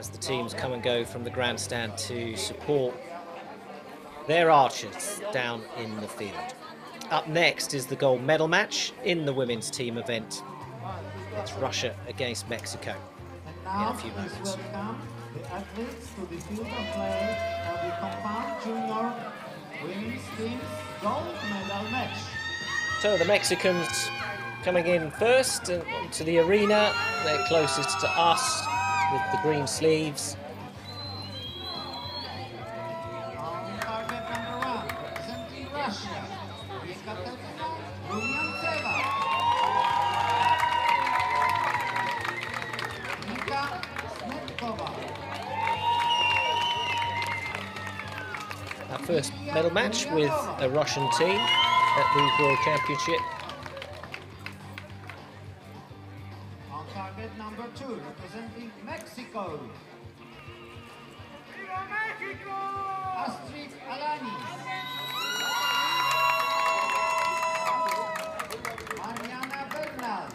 as the teams come and go from the grandstand to support their archers down in the field. Up next is the gold medal match in the women's team event. It's Russia against Mexico in a few moments. Welcome the athletes to the field of play of the compound junior women's team's gold medal match. So the Mexicans coming in first to the arena. They're closest to us with the green sleeves. On target number 1, representing Russia, is Katerina Rumyantseva. Nika Smetkova. Our first medal match with a Russian team at the World Championship. On target number 2, representing Mexico. Viva Mexico! Astrid Alani. Mariana Bernal.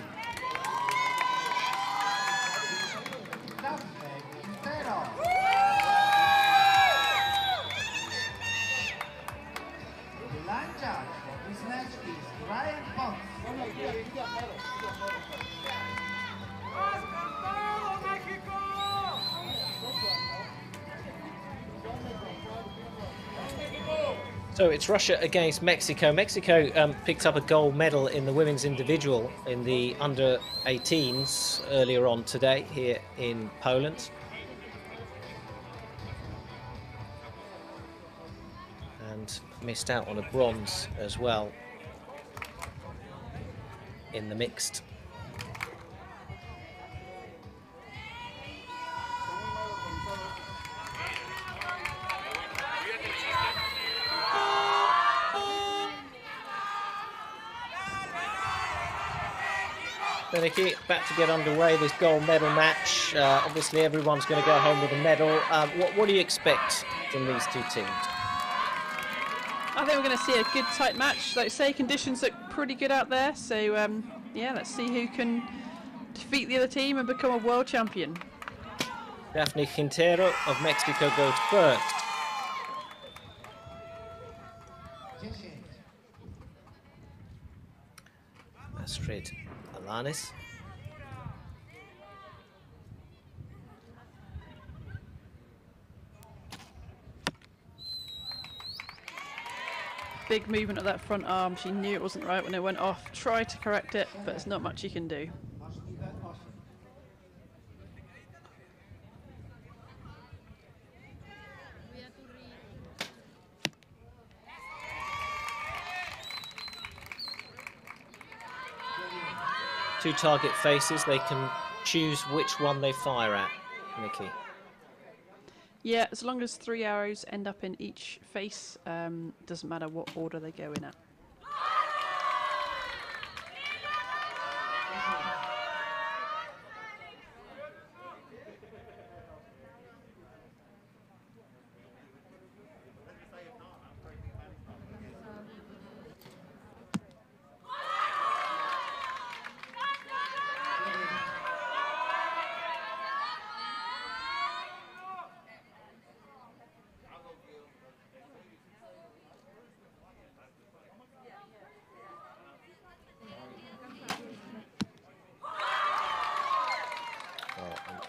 Daphne Quintero. The line judge for this match is Ryan Fox. So it's Russia against Mexico. Mexico picked up a gold medal in the women's individual in the under-18s earlier on today here in Poland. And missed out on a bronze as well in the mixed. Nikki, back to get underway, this gold medal match. Obviously everyone's going to go home with a medal. What do you expect from these two teams? I think we're going to see a good tight match. Like I say, conditions look pretty good out there, so yeah, let's see who can defeat the other team and become a world champion. Daphne Quintero of Mexico goes first. Astrid Alanis. Big movement of that front arm. She knew it wasn't right when it went off. Tried to correct it, but there's not much you can do. Two target faces, they can choose which one they fire at, Nikki. Yeah, as long as 3 arrows end up in each face, doesn't matter what order they go in at.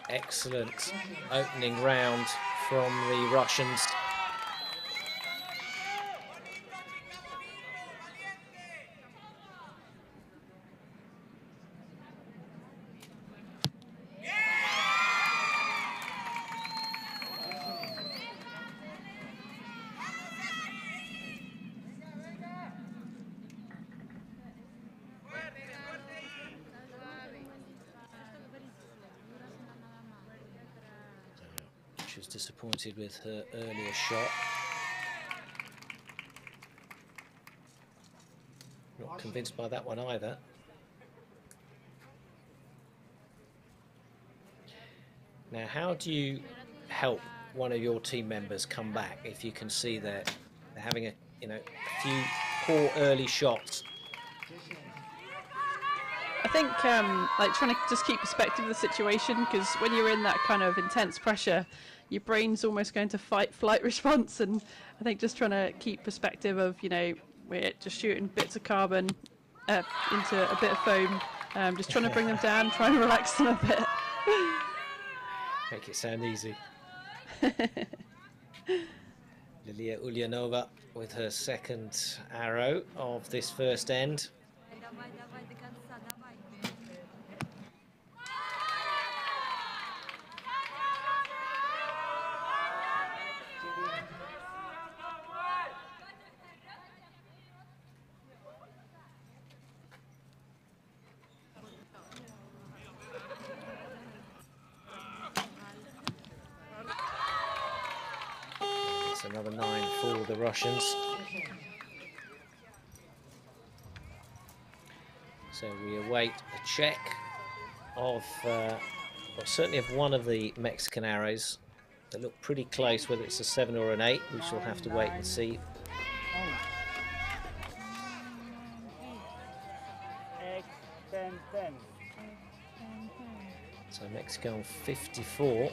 Excellent opening round from the Russians. She was disappointed with her earlier shot. Not convinced by that one either. Now, how do you help one of your team members come back if you can see they're having a few poor early shots? I think like trying to just keep perspective of the situation, because when you're in that kind of intense pressure, your brain's almost going to fight-flight response, and I think just trying to keep perspective of, you know, we're just shooting bits of carbon into a bit of foam, just trying to bring them down, trying to relax them a bit. Make it sound easy. Lilia Ulyanova with her second arrow of this first end. It's another 9 for the Russians. So we await a check of, well, certainly of one of the Mexican arrows. They look pretty close, whether it's a 7 or an 8. We shall have to wait and see. So Mexico on 54.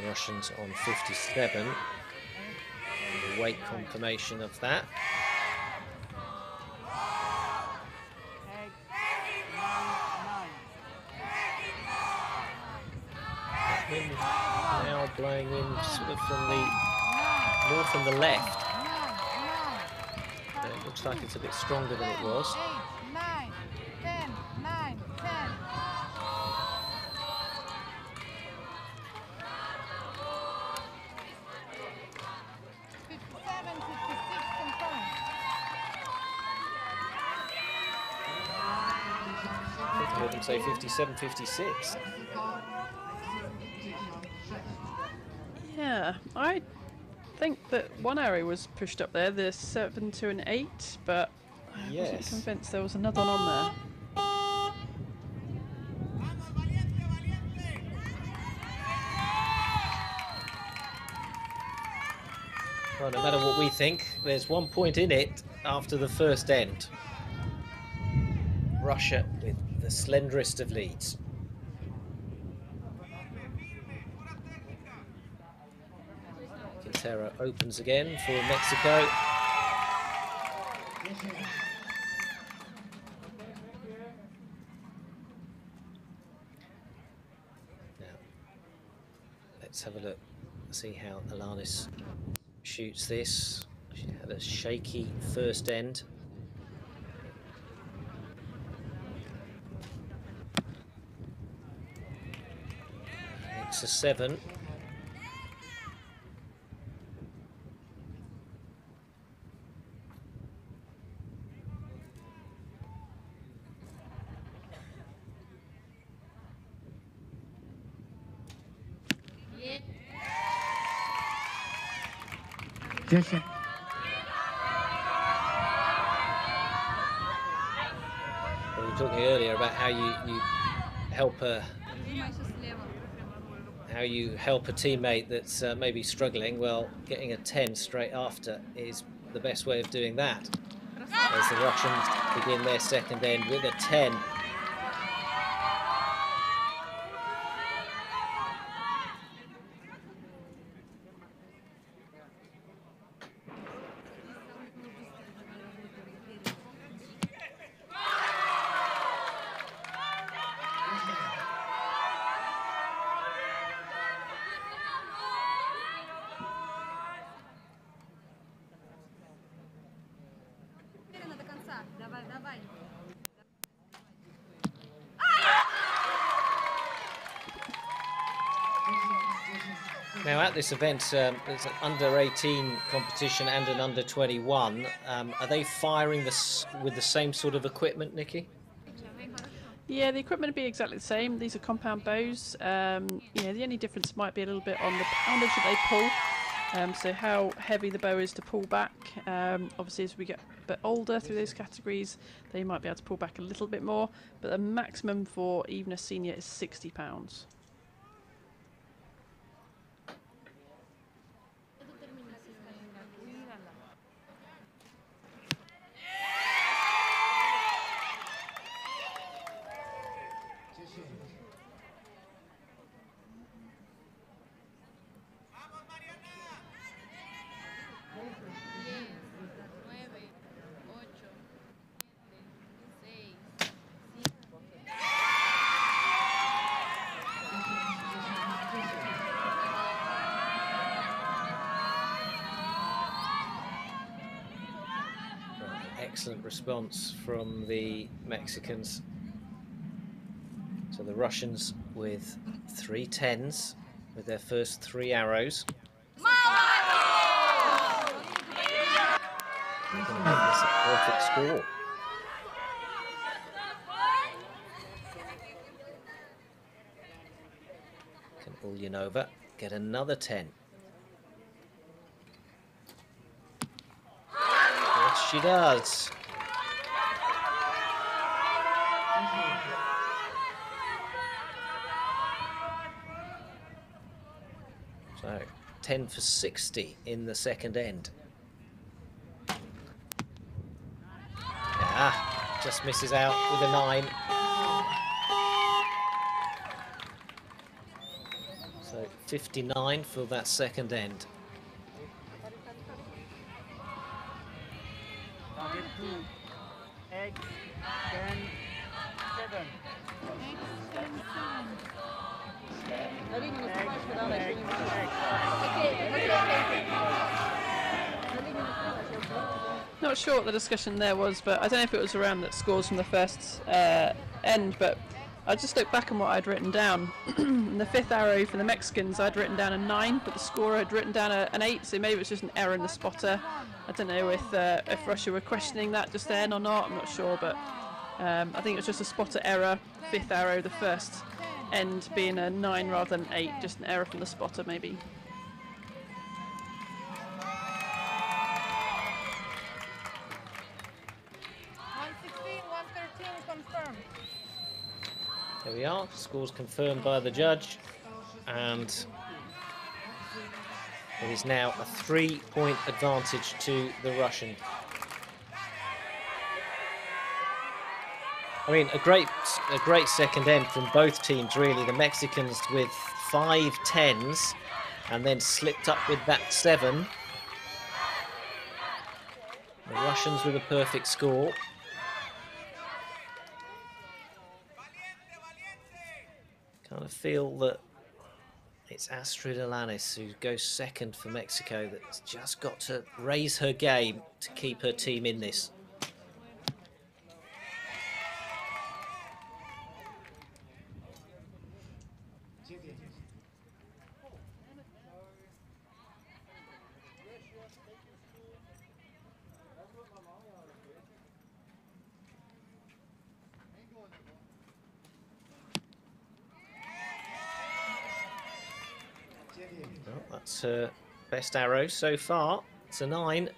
Russians on 57. We'll await confirmation of that. Wind now blowing in sort of from the more from the left. So it looks like it's a bit stronger than it was. 9, 10, 9, 10. 57, 56 confirmed. I heard them say 57, 56. Yeah, I think that one arrow was pushed up there, the 7 to an 8, but I wasn't convinced there was another one on there. Well, no matter what we think, there's 1 point in it after the first end. Russia with the slenderest of leads. Quintero opens again for Mexico. Now, let's have a look, see how Alanis shoots this. She had a shaky first end. It's a 7. Jason. We were talking earlier about how you help a teammate that's maybe struggling. Well, getting a 10 straight after is the best way of doing that. As the Russians begin their second end with a 10. Now at this event, there's an under-18 competition and an under-21. Are they firing this with the same sort of equipment, Nikki? Yeah, the equipment will be exactly the same. These are compound bows. Yeah, the only difference might be a little bit on the poundage that they pull. So how heavy the bow is to pull back. Obviously, as we get a bit older through those categories, they might be able to pull back a little bit more. But the maximum for even a senior is £60. Excellent response from the Mexicans. So the Russians with 3 10s with their first 3 arrows. They're going to make this a perfect score. Can Ulyanova get another 10? Yes, she does. So 10 for 60 in the second end. Ah, just misses out with a 9. So 59 for that second end. Not sure what the discussion there was, but I don't know if it was around the scores from the first end, but I just looked back on what I'd written down. In the 5th arrow for the Mexicans, I'd written down a 9, but the scorer had written down an 8, so maybe it was just an error in the spotter. I don't know if Russia were questioning that just then or not, I'm not sure, but I think it was just a spotter error. 5th arrow, the first end being a 9 rather than 8, just an error from the spotter maybe. There we are, scores confirmed by the judge, and it is now a 3-point advantage to the Russian. I mean, a great second end from both teams, really. The Mexicans with 5 10s and then slipped up with that 7. The Russians with a perfect score. Kind of feel that it's Astrid Alanis who goes second for Mexico that's just got to raise her game to keep her team in this. Well, that's her best arrow so far. It's a 9.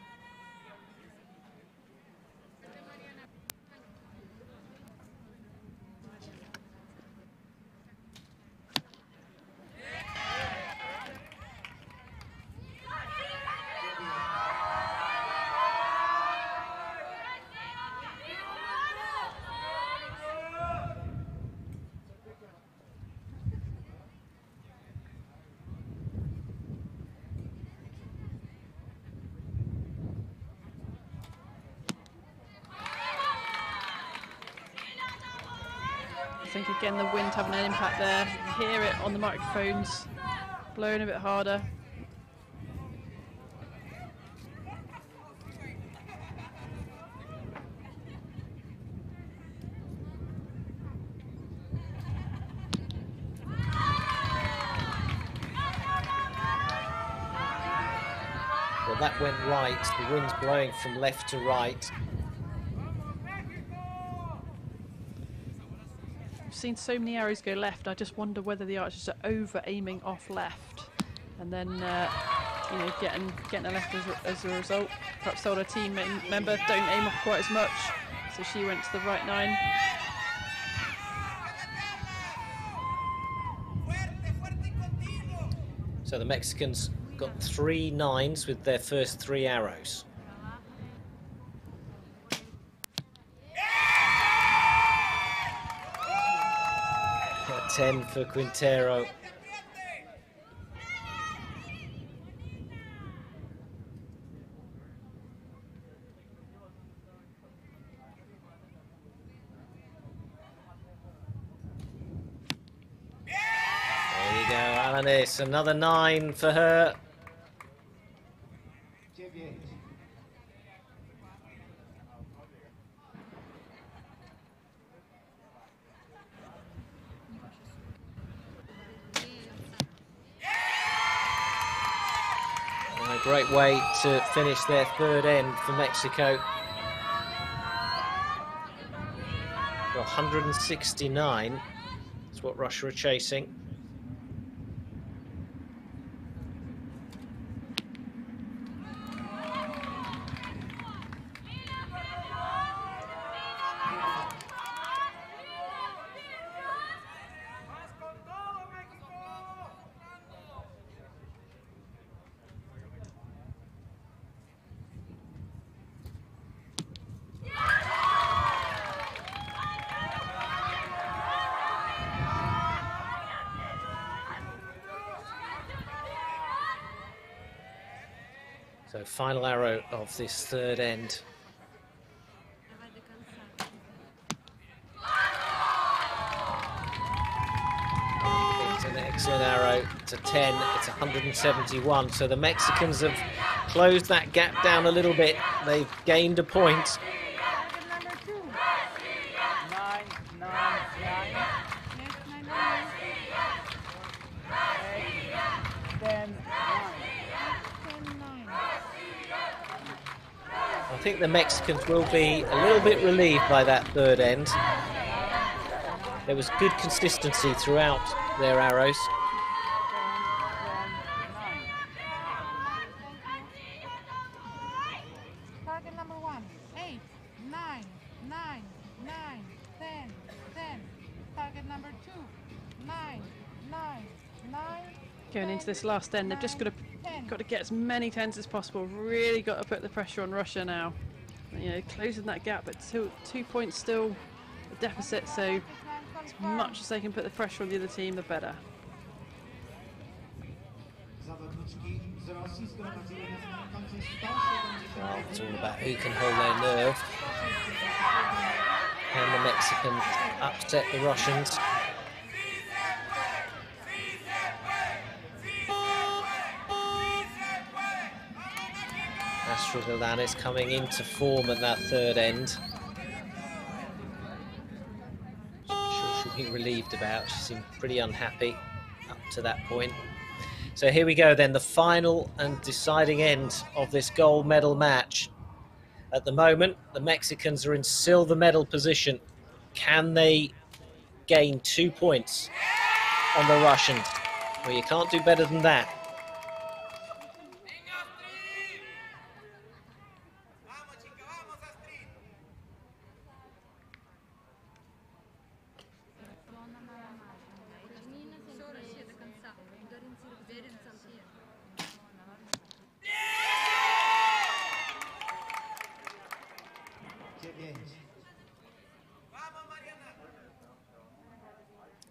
I think again the wind having an impact there. You can hear it on the microphones, blowing a bit harder. Well, that went right. The wind's blowing from left to right. I've seen so many arrows go left. I just wonder whether the archers are over aiming off left, and then you know, getting a left as a result. Perhaps told her team member don't aim off quite as much, so she went to the right 9. So the Mexicans got 3 9s with their first 3 arrows. A 10 for Quintero. There you go, Alanis, another 9 for her. great way to finish their third end for Mexico. 169 is what Russia are chasing. So final arrow of this third end. It's an excellent arrow. It's a 10. It's 171. So the Mexicans have closed that gap down a little bit. They've gained a point. Target number 2. 9, 9, 9, Yes, 9, 9. 8, 10, 9. 10, 9. I think the Mexicans will be a little bit relieved by that third end. There was good consistency throughout their arrows. 10, 10, 9. Target number 1. 8, 9, 9, 9, 10, 10. Target number 2. 9, 9, 9. Going into this last end, they've just got to get as many tens as possible. Really got to put the pressure on Russia now. You know, closing that gap, but 2 points still a deficit. So as much as they can put the pressure on the other team, the better. Zawodniczki z Rosji zgromadziły na samym końcu 170. Well, it's all about who can hold their nerve. Can the Mexicans upset the Russians? Astrid is coming into form at that third end. I'm sure she'll be relieved about. She seemed pretty unhappy up to that point. So here we go then, the final and deciding end of this gold medal match. At the moment, the Mexicans are in silver medal position. Can they gain 2 points on the Russians? Well, you can't do better than that.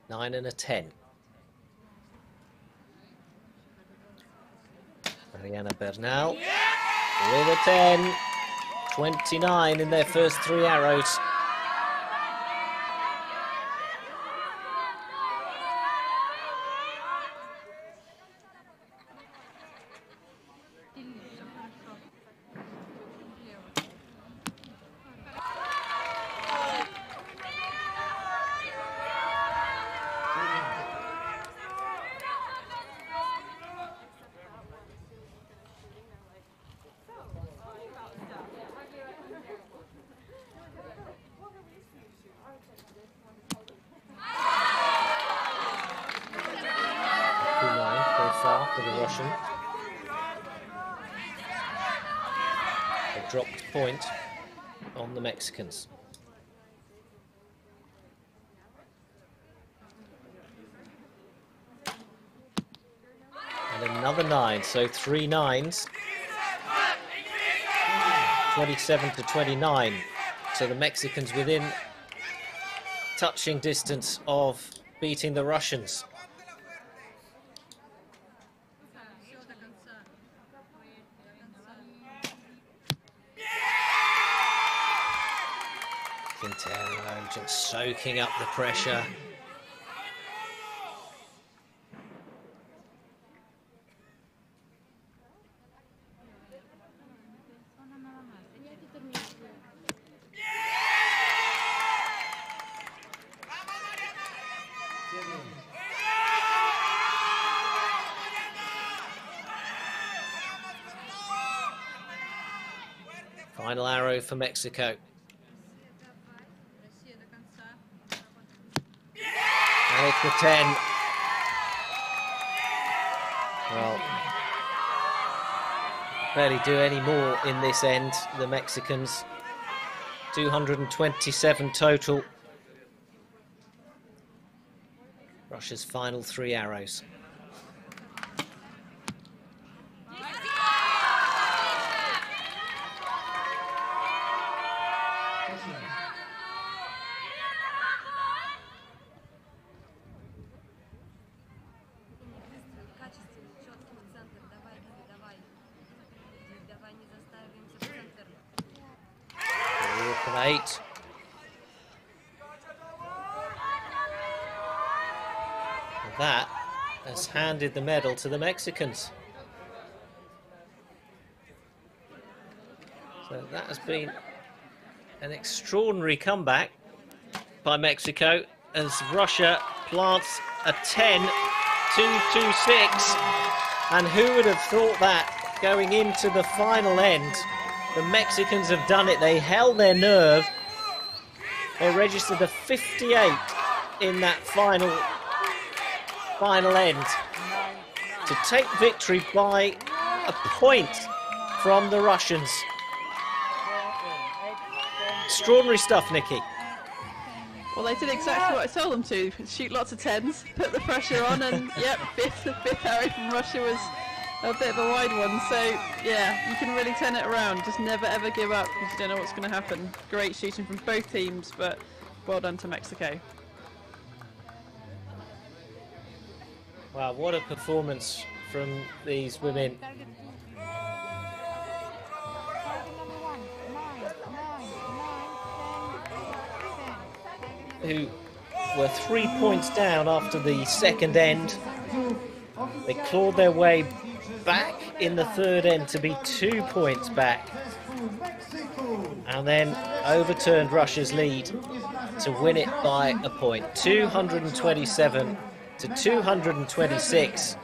Nine and a 10. Mariana Bernal with a 10. 29 in their first 3 arrows. For the Russian. A dropped point on the Mexicans. And another 9, so 3 9s. 27 to 29. So the Mexicans within touching distance of beating the Russians. Quintero just soaking up the pressure. Final arrow for Mexico. And it's the 10. Well, barely do any more in this end, the Mexicans. 227 total. Russia's final 3 arrows. From 8. And that has handed the medal to the Mexicans. So that has been an extraordinary comeback by Mexico as Russia plants a 10-2-2-6. And who would have thought that going into the final end? The Mexicans have done it. They held their nerve. They registered a 58 in that final end to take victory by a point from the Russians. Extraordinary stuff, Nikki. Well, they did exactly what I told them to. Shoot lots of 10s, put the pressure on, and yep, fifth arrow from Russia was a bit of a wide one. So yeah, you can really turn it around. Just never ever give up because you don't know what's going to happen. Great shooting from both teams, but well done to Mexico. Wow, what a performance from these women. Who were 3 points down after the second end. They clawed their way back in the third end to be 2 points back. And then overturned Russia's lead to win it by a point. 227 to 226.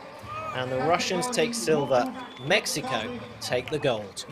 And the Russians take silver. Mexico take the gold.